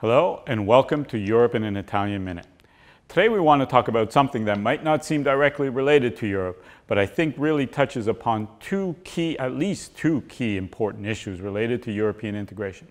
Hello and welcome to Europe in an Italian Minute. Today we want to talk about something that might not seem directly related to Europe, but I think really touches upon at least two key important issues related to European integration.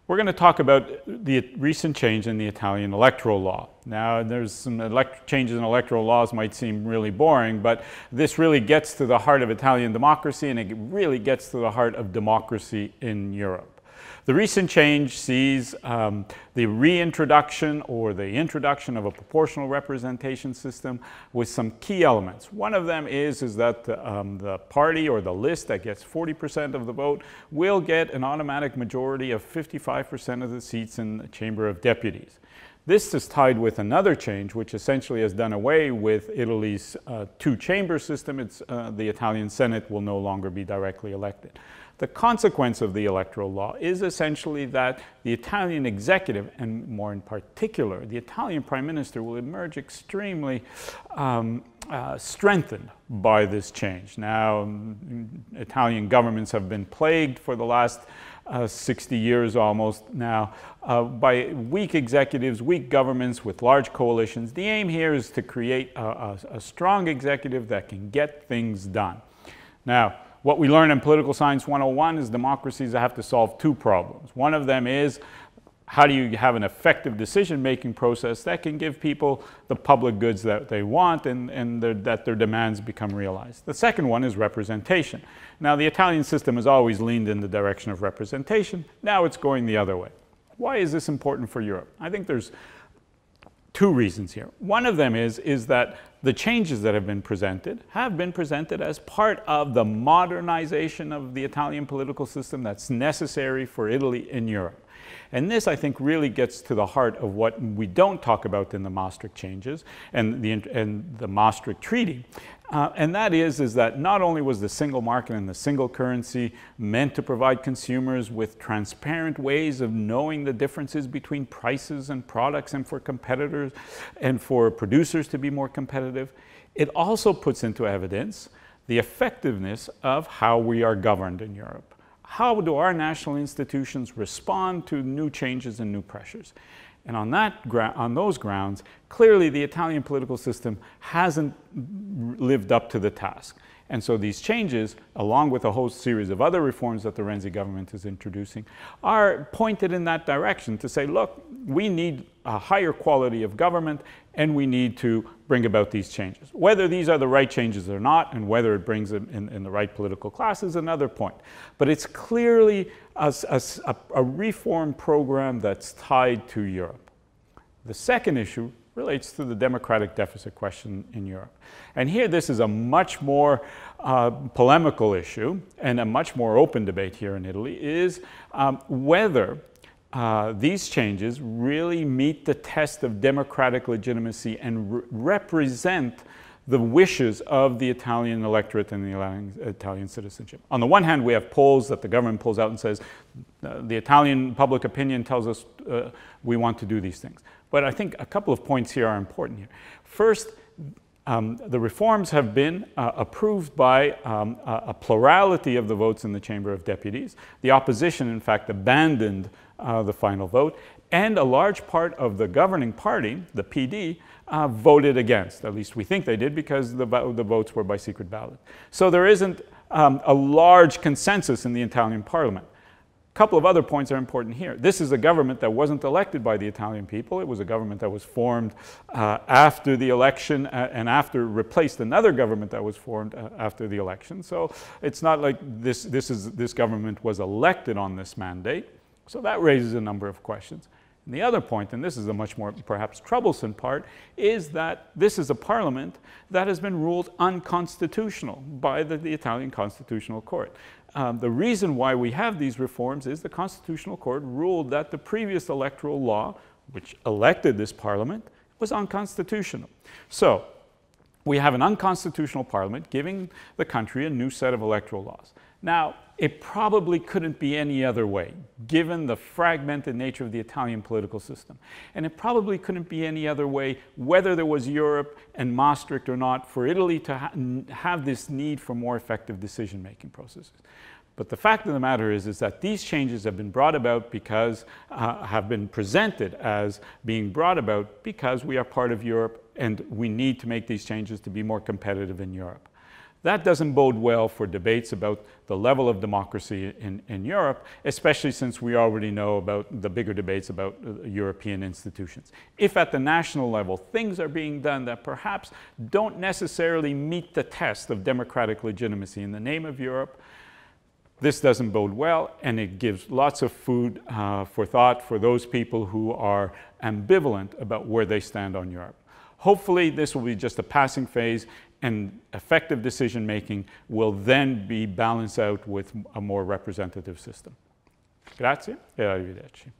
We're going to talk about the recent change in the Italian electoral law. Now, there's some changes in electoral laws might seem really boring, but this really gets to the heart of Italian democracy, and it really gets to the heart of democracy in Europe. The recent change sees the reintroduction or the introduction of a proportional representation system with some key elements. One of them is that the party or the list that gets 40% of the vote will get an automatic majority of 55% of the seats in the Chamber of Deputies. This is tied with another change which essentially has done away with Italy's two-chamber system. The Italian Senate will no longer be directly elected. The consequence of the electoral law is essentially that the Italian executive, and more in particular, the Italian Prime Minister, will emerge extremely strengthened by this change. Now, Italian governments have been plagued for the last 60 years almost now by weak executives, weak governments with large coalitions. The aim here is to create a strong executive that can get things done. Now, what we learn in Political Science 101 is democracies have to solve two problems. One of them is, how do you have an effective decision-making process that can give people the public goods that they want and that their demands become realized? The second one is representation. Now, the Italian system has always leaned in the direction of representation. Now it's going the other way. Why is this important for Europe? I think there's two reasons here. One of them is that the changes that have been presented as part of the modernization of the Italian political system that's necessary for Italy in Europe. And this, I think, really gets to the heart of what we don't talk about in the Maastricht changes and the Maastricht Treaty. And that is that not only was the single market and the single currency meant to provide consumers with transparent ways of knowing the differences between prices and products and for competitors and for producers to be more competitive, it also puts into evidence the effectiveness of how we are governed in Europe. How do our national institutions respond to new changes and new pressures? And on those grounds, clearly the Italian political system hasn't lived up to the task. And so these changes, along with a whole series of other reforms that the Renzi government is introducing, are pointed in that direction to say, look, we need a higher quality of government and we need to bring about these changes. Whether these are the right changes or not, and whether it brings them in the right political class is another point. But it's clearly a reform program that's tied to Europe. The second issue relates to the democratic deficit question in Europe. And here this is a much more polemical issue and a much more open debate here in Italy is whether these changes really meet the test of democratic legitimacy and represent the wishes of the Italian electorate and the Italian citizenship. On the one hand, we have polls that the government pulls out and says, the Italian public opinion tells us we want to do these things. But I think a couple of points here are important here. First, the reforms have been approved by a plurality of the votes in the Chamber of Deputies. The opposition, in fact, abandoned the final vote, and a large part of the governing party, the PD, voted against. At least we think they did, because the votes were by secret ballot. So there isn't a large consensus in the Italian parliament. A couple of other points are important here. This is a government that wasn't elected by the Italian people. It was a government that was formed after the election and after replaced another government that was formed after the election. So it's not like this government was elected on this mandate. So that raises a number of questions. And the other point, and this is a much more perhaps troublesome part, is that this is a parliament that has been ruled unconstitutional by the Italian Constitutional Court. The reason why we have these reforms is the Constitutional Court ruled that the previous electoral law, which elected this parliament, was unconstitutional. So we have an unconstitutional parliament giving the country a new set of electoral laws. Now, it probably couldn't be any other way, given the fragmented nature of the Italian political system. And it probably couldn't be any other way, whether there was Europe and Maastricht or not, for Italy to have this need for more effective decision-making processes. But the fact of the matter is that these changes have been brought about because, have been presented as being brought about because we are part of Europe and we need to make these changes to be more competitive in Europe. That doesn't bode well for debates about the level of democracy in Europe, especially since we already know about the bigger debates about European institutions. If at the national level things are being done that perhaps don't necessarily meet the test of democratic legitimacy in the name of Europe, this doesn't bode well, and it gives lots of food for thought for those people who are ambivalent about where they stand on Europe. Hopefully, this will be just a passing phase, and effective decision-making will then be balanced out with a more representative system. Grazie e arrivederci.